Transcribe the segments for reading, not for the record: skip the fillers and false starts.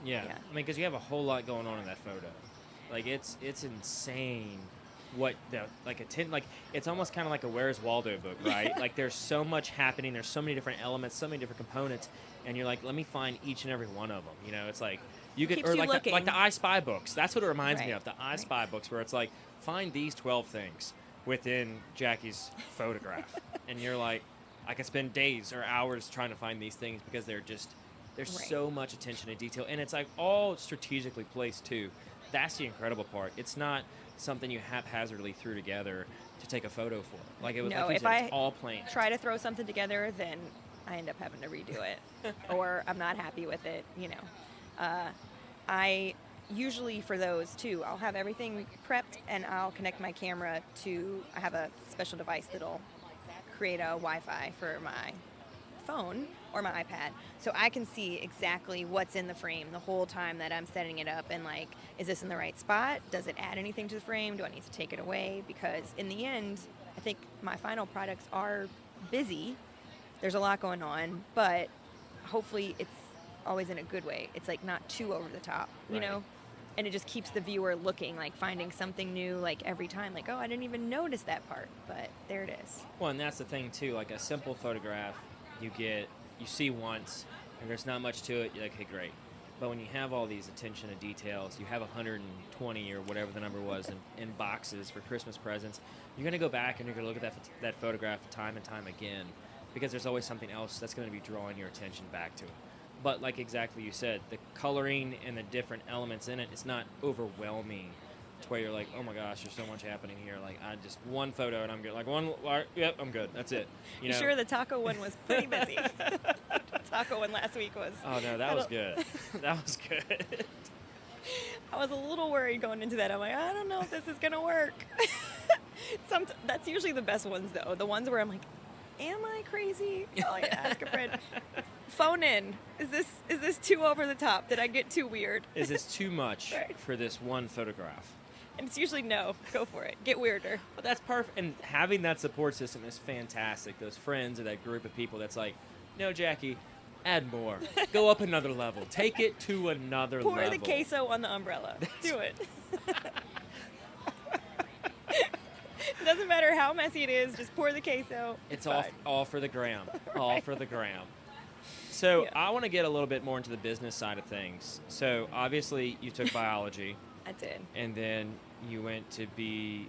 Yeah. I mean, because you have a whole lot going on in that photo. Like, it's insane what the, like, it's almost kind of like a Where's Waldo book, right? Like, there's so much happening. There's so many different elements, so many different components. And you're like, let me find each and every one of them. You know, it's like, you could, or like the I Spy books. That's what it reminds me of, the I Spy books, where it's like, find these 12 things within Jackie's photograph. And you're like, I could spend days or hours trying to find these things because they're just, there's so much attention to detail. And it's like all strategically placed too. That's the incredible part. It's not something you haphazardly threw together to take a photo for. Like, it was, like you said, it's all planned. Try to throw something together, then I end up having to redo it. Or I'm not happy with it, you know. I usually, for those too, I'll have everything prepped and I'll connect my camera to, I have a special device that'll create a Wi-Fi for my phone or my iPad, so I can see exactly what's in the frame the whole time that I'm setting it up, and like, is this in the right spot? Does it add anything to the frame? Do I need to take it away? Because in the end, I think my final products are busy. There's a lot going on, but hopefully it's always in a good way. It's like not too over the top, you know? And it just keeps the viewer looking, like finding something new, like every time, like, oh, I didn't even notice that part, but there it is. Well, and that's the thing too, like a simple photograph, you see once, and there's not much to it, you're like, hey, great. But when you have all these attention to details, you have 120 or whatever the number was in boxes for Christmas presents, you're going to go back and you're going to look at that photograph time and time again, because there's always something else that's going to be drawing your attention back to it. But like exactly you said, the coloring and the different elements in it, it's not overwhelming to where you're like, oh my gosh, there's so much happening here. Like, I just one photo and I'm good. Like, yep, I'm good. That's it. You know? Sure, the taco one was pretty busy. Taco one last week was. Oh no, that was good. That was good. I was a little worried going into that. I'm like, I don't know if this is gonna work. That's usually the best ones though. The ones where I'm like, am I crazy? Oh yeah, ask a friend. Phone in. Is this too over the top? Did I get too weird? Is this too much for this one photograph? And it's usually no. Go for it. Get weirder. But that's perfect. And having that support system is fantastic. Those friends or that group of people that's like, no, Jackie, add more. Go up another level. Take it to another level. Pour the queso on the umbrella. Do it. It doesn't matter how messy it is. Just pour the queso. It's all for the gram. All for the gram. So I want to get a little bit more into the business side of things. So obviously you took biology. I did. And then you went to be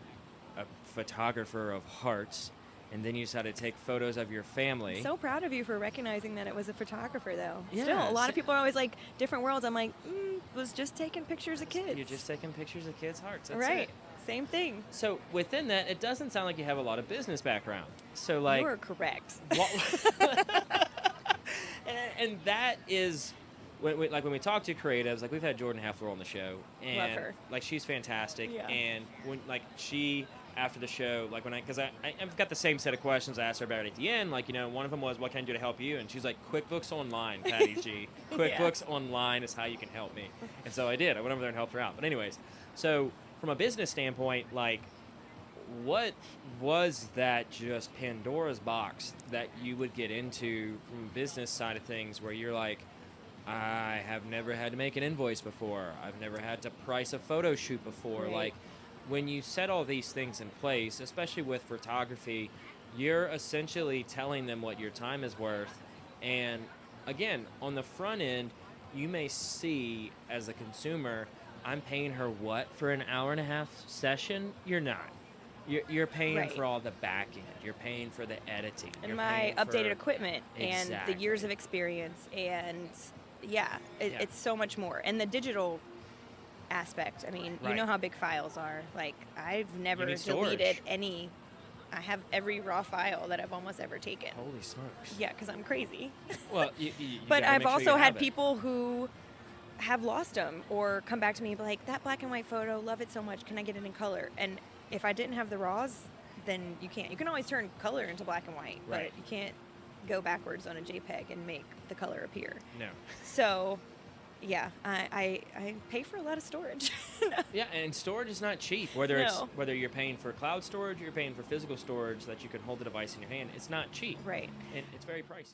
a photographer of hearts. And then you decided to take photos of your family. I'm so proud of you for recognizing that it was a photographer, though. Yeah, still, a lot of people are always like, different worlds. I'm like, was just taking pictures of kids. You're just taking pictures of kids' hearts. That's right. It. Same thing. So within that, it doesn't sound like you have a lot of business background. So like, you are correct. and that is when we talk to creatives, like we've had Jordan Heffler on the show, and love her. Like she's fantastic. Yeah. And when like she after the show, like when because I've got the same set of questions I asked her about at the end. Like, you know, one of them was, what can I do to help you? And she's like, QuickBooks Online, Patty G. QuickBooks Online is how you can help me. And so I did. I went over there and helped her out. But anyways, so from a business standpoint, like, what was that just Pandora's box that you would get into from a business side of things where you're like, I have never had to make an invoice before. I've never had to price a photo shoot before. Right. Like, when you set all these things in place, especially with photography, you're essentially telling them what your time is worth. And again, on the front end, you may see as a consumer, I'm paying her what for an hour and a half session? You're not. You're paying for all the back end. You're paying for the editing. And my updated equipment and the years of experience. And it's so much more. And the digital aspect. I mean, you know how big files are. Like, I've never deleted any. I have every raw file that I've almost ever taken. Holy smokes. Yeah, because I'm crazy. Well, you but I've also had people who have lost them or come back to me and be like, that black and white photo, love it so much. Can I get it in color? And if I didn't have the raws, then you can't. You can always turn color into black and white, but you can't go backwards on a JPEG and make the color appear. No. So, yeah, I pay for a lot of storage. Yeah, and storage is not cheap. Whether you're paying for cloud storage or you're paying for physical storage that you can hold the device in your hand, it's not cheap. Right. And it's very pricey.